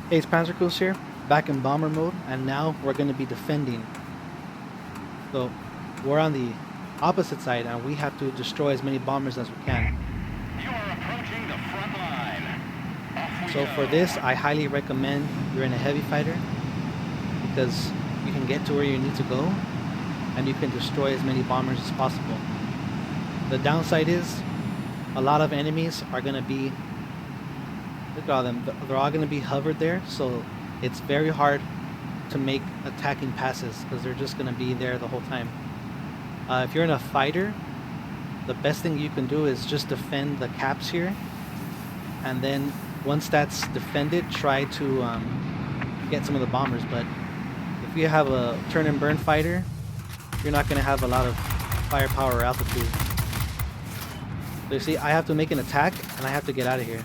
Hey, it's Panzercruise here, back in bomber mode, and now we're going to be defending. So we're on the opposite side, and we have to destroy as many bombers as we can. You are approaching the front line. Off we So go. for this, I highly recommend you're in a heavy fighter, because you can get to where you need to go, and you can destroy as many bombers as possible. The downside is, a lot of enemies are going to be, look at all them, they're all going to be hovered there, so it's very hard to make attacking passes because they're just going to be there the whole time. If you're in a fighter, the best thing you can do is just defend the caps here, and then once that's defended, try to get some of the bombers. But if you have a turn and burn fighter, you're not going to have a lot of firepower or altitude. So you see, I have to make an attack and I have to get out of here.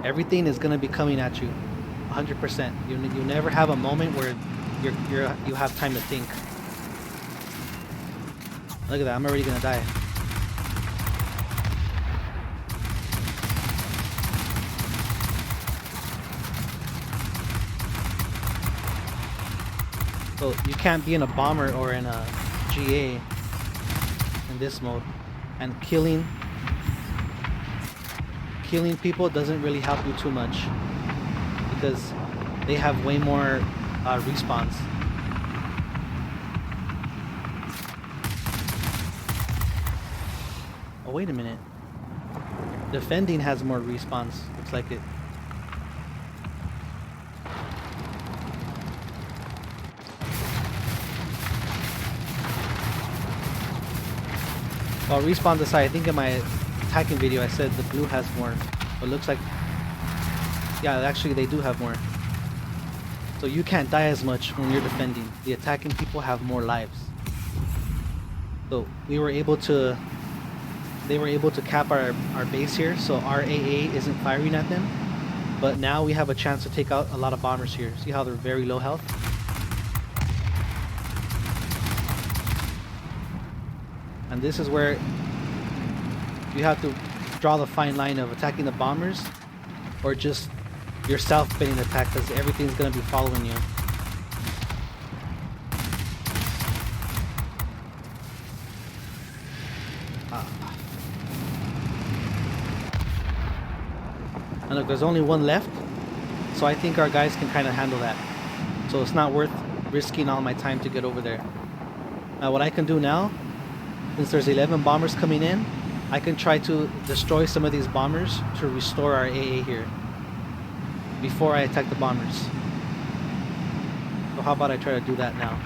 Everything is going to be coming at you 100%. You never have a moment where you have time to think. Look at that, I'm already going to die. So you can't be in a bomber or in a GA in this mode, and killing people doesn't really help you too much because they have way more respawns. Oh, wait a minute. Defending has more respawns. Looks like it. Well, respawns aside, I think in my attacking video I said the blue has more. But it looks like, yeah, actually they do have more. So you can't die as much when you're defending. The attacking people have more lives. So they were able to cap our base here, so our AA isn't firing at them. But now we have a chance to take out a lot of bombers here. See how they're very low health? And this is where you have to draw the fine line of attacking the bombers or just yourself getting attacked, because everything's going to be following you. And look, there's only one left, so I think our guys can kind of handle that. So it's not worth risking all my time to get over there. Now what I can do now, since there's 11 bombers coming in, I can try to destroy some of these bombers to restore our AA here before I attack the bombers. So how about I try to do that now?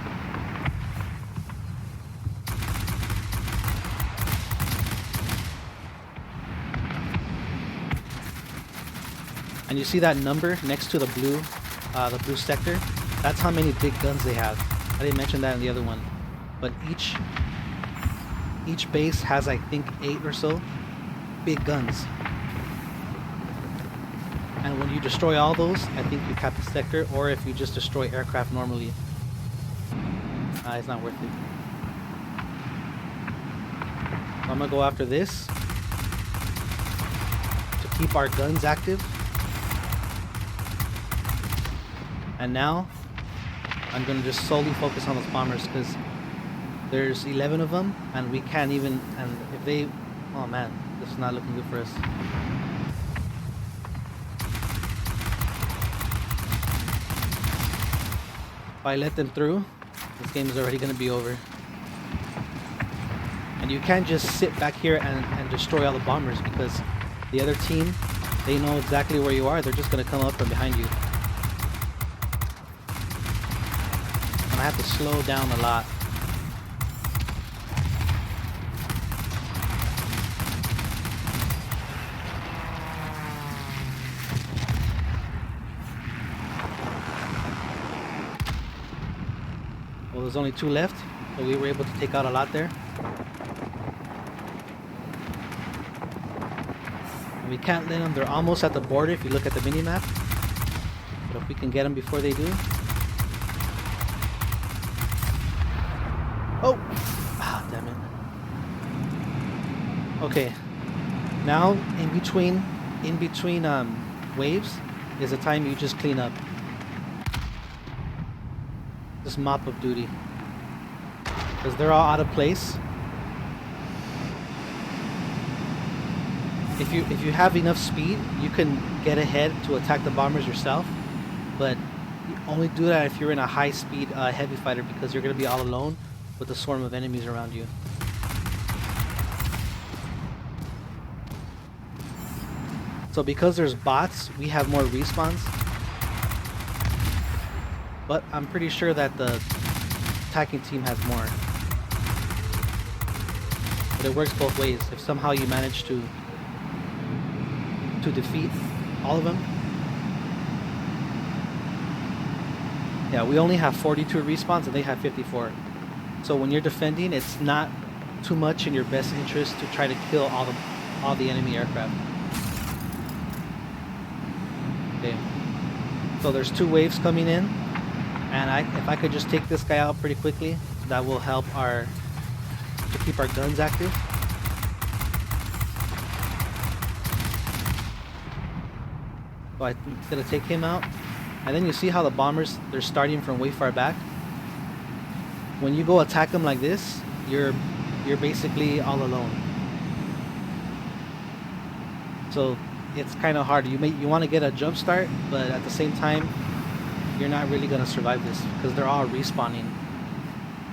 And you see that number next to the blue sector? That's how many big guns they have. I didn't mention that in the other one, but each base has, I think, 8 or so big guns. And when you destroy all those, I think you cap the sector, or if you just destroy aircraft normally, it's not worth it. So I'm gonna go after this to keep our guns active. And now I'm gonna just solely focus on those bombers because there's 11 of them, and we can't even, and if they, oh man, this is not looking good for us. If I let them through, this game is already going to be over. And you can't just sit back here and destroy all the bombers, because the other team, they know exactly where you are. They're just going to come up from behind you. And I have to slow down a lot. Well, there's only 2 left, so we were able to take out a lot there. And we can't let them, they're almost at the border if you look at the mini-map. But if we can get them before they do. Oh! Ah, damn it. Okay, now in between waves is a time you just clean up. Just mop up duty. Because they're all out of place. If you have enough speed, you can get ahead to attack the bombers yourself. But you only do that if you're in a high speed heavy fighter, because you're going to be all alone with a swarm of enemies around you. So because there's bots, we have more respawns. But I'm pretty sure that the attacking team has more. But it works both ways. If somehow you manage to defeat all of them. Yeah, we only have 42 respawns and they have 54. So when you're defending, it's not too much in your best interest to try to kill all the enemy aircraft. Okay. So there's 2 waves coming in, and if I could just take this guy out pretty quickly, that will help to keep our guns active. So I'm gonna take him out, and then you see how the bombers, they're starting from way far back. When you go attack them like this, you're basically all alone. So it's kind of hard. You want to get a jump start, but at the same time, you're not really gonna survive this because they're all respawning.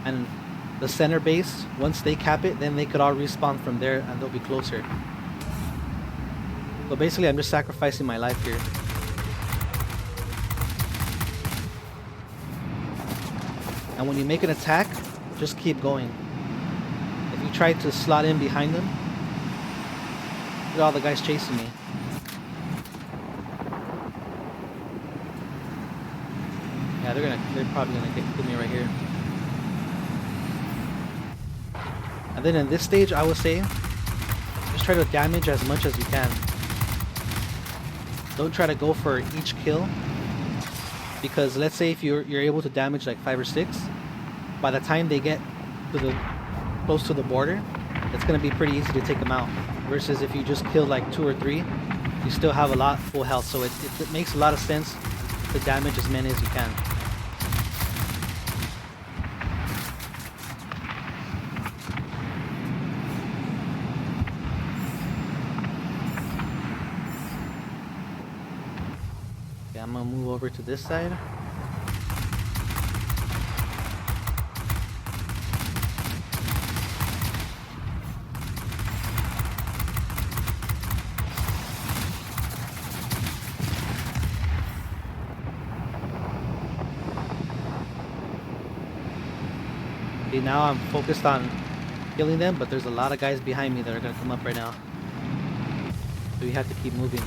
And the center base, once they cap it, then they could all respawn from there and they'll be closer. So basically, I'm just sacrificing my life here. And when you make an attack, just keep going. If you try to slot in behind them, look at all the guys chasing me. Yeah, they're probably gonna get me right here. And then in this stage, I would say, just try to damage as much as you can. Don't try to go for each kill, because let's say if you're able to damage like 5 or 6, by the time they get close to the border, it's gonna be pretty easy to take them out. Versus if you just kill like 2 or 3, you still have a lot full health. So it makes a lot of sense to damage as many as you can. Okay, I'm gonna move over to this side. Okay, now I'm focused on killing them, but there's a lot of guys behind me that are gonna come up right now. So you have to keep moving.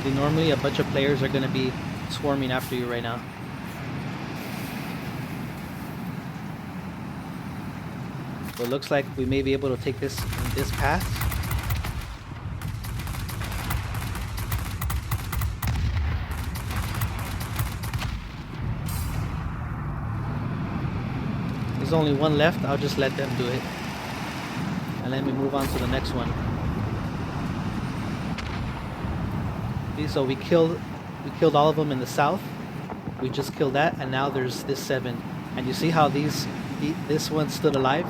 See, normally a bunch of players are gonna be swarming after you right now. So it looks like we may be able to take this in this path. There's only one left. I'll just let them do it, and let me move on to the next one. Okay, so we killed all of them in the south. We just killed that, and now there's this 7. And you see how this one stood alive?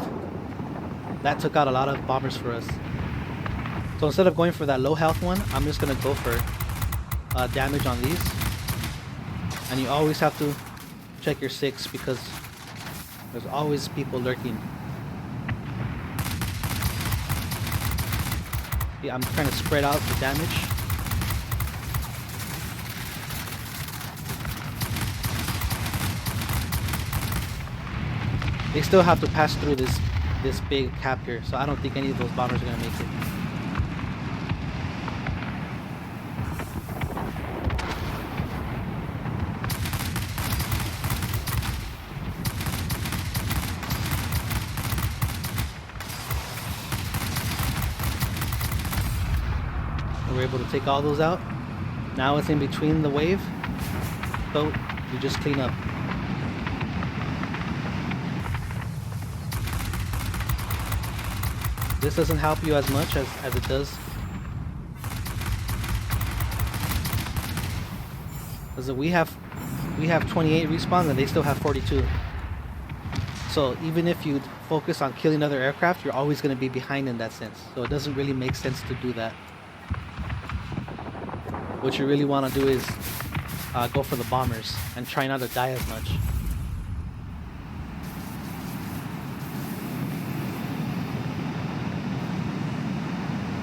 That took out a lot of bombers for us. So instead of going for that low health one, I'm just gonna go for damage on these. And you always have to check your 6, because there's always people lurking. Yeah, I'm trying to spread out the damage. They still have to pass through this big cap here, so I don't think any of those bombers are gonna make it. We're able to take all those out. Now it's in between the wave. So you just clean up. This doesn't help you as much as it does. Because we have 28 respawns and they still have 42. So even if you focus on killing other aircraft, you're always going to be behind in that sense. So it doesn't really make sense to do that. What you really want to do is go for the bombers and try not to die as much.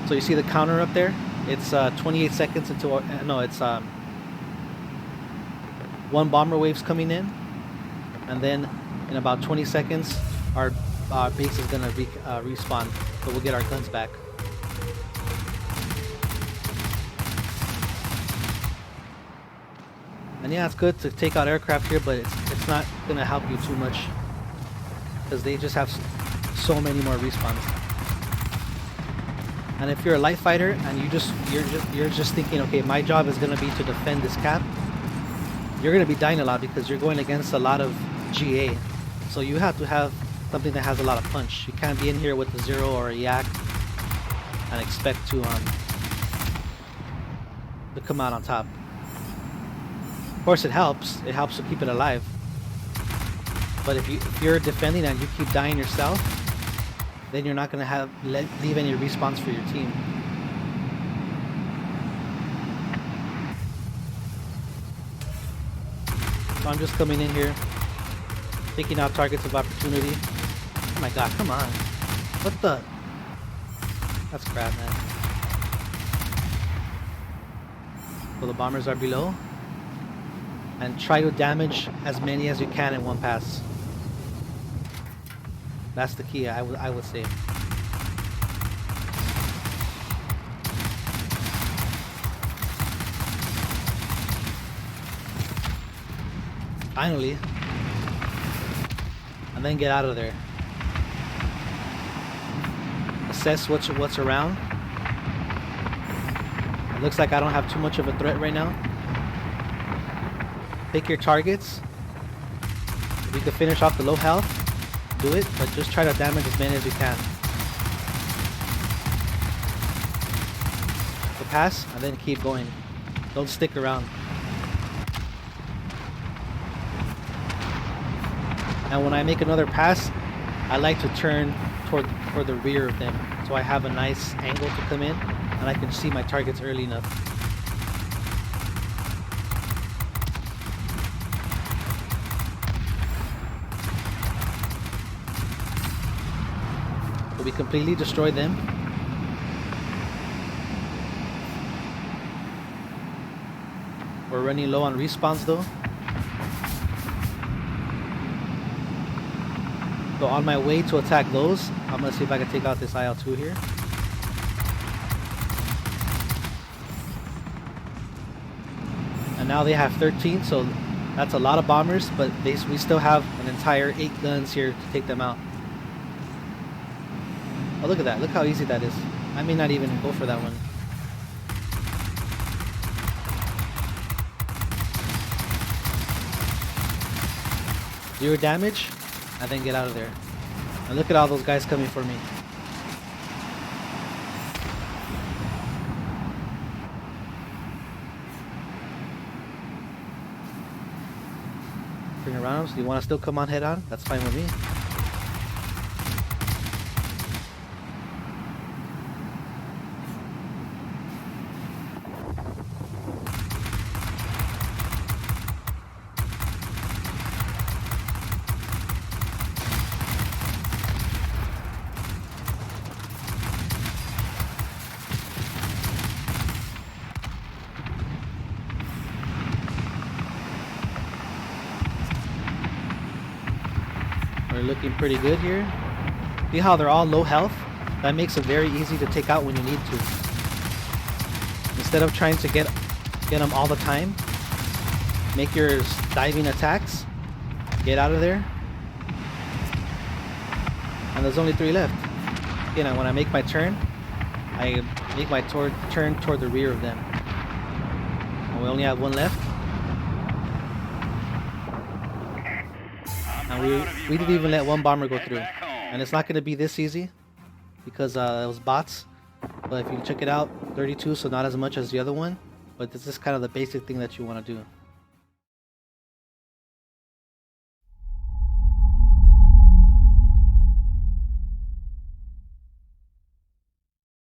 So you see the counter up there? It's 28 seconds until no, it's one bomber wave's coming in, and then in about 20 seconds our base is gonna respawn, so we'll get our guns back. And yeah, it's good to take out aircraft here, but it's not gonna help you too much because they just have so many more respawns. And if you're a light fighter and you're just thinking, okay, my job is gonna be to defend this cap, you're gonna be dying a lot because you're going against a lot of GA. So you have to have something that has a lot of punch. You can't be in here with a Zero or a Yak and expect to come out on top. Of course, it helps. It helps to keep it alive. But if you're defending and you keep dying yourself, then you're not gonna leave any respawns for your team. So I'm just coming in here, taking out targets of opportunity. Oh my god, come on. What the? That's crap, man. So the bombers are below. And try to damage as many as you can in one pass. That's the key, I would say. Finally. And then get out of there. Assess what's around. It looks like I don't have too much of a threat right now. Pick your targets. If you can finish off the low health, do it, but just try to damage as many as you can. So pass, and then keep going. Don't stick around. And when I make another pass, I like to turn toward the rear of them, so I have a nice angle to come in, and I can see my targets early enough. So we completely destroy them. We're running low on respawns though. So on my way to attack those, I'm gonna see if I can take out this IL-2 here. And now they have 13, so that's a lot of bombers, but we still have an entire 8 guns here to take them out. Oh, look at that. Look how easy that is. I may not even go for that one. Zero damage, and then get out of there. And look at all those guys coming for me. Bring around. So you want to still come on head on? That's fine with me. We're looking pretty good here. See how they're all low health? That makes it very easy to take out when you need to. Instead of trying to get them all the time, make your diving attacks. Get out of there. And there's only 3 left. You know, when I make my turn, I make my turn toward the rear of them. And we only have 1 left. And we didn't even let one bomber go through. And it's not going to be this easy because it was bots. But if you check it out, 32, so not as much as the other one. But this is kind of the basic thing that you want to do.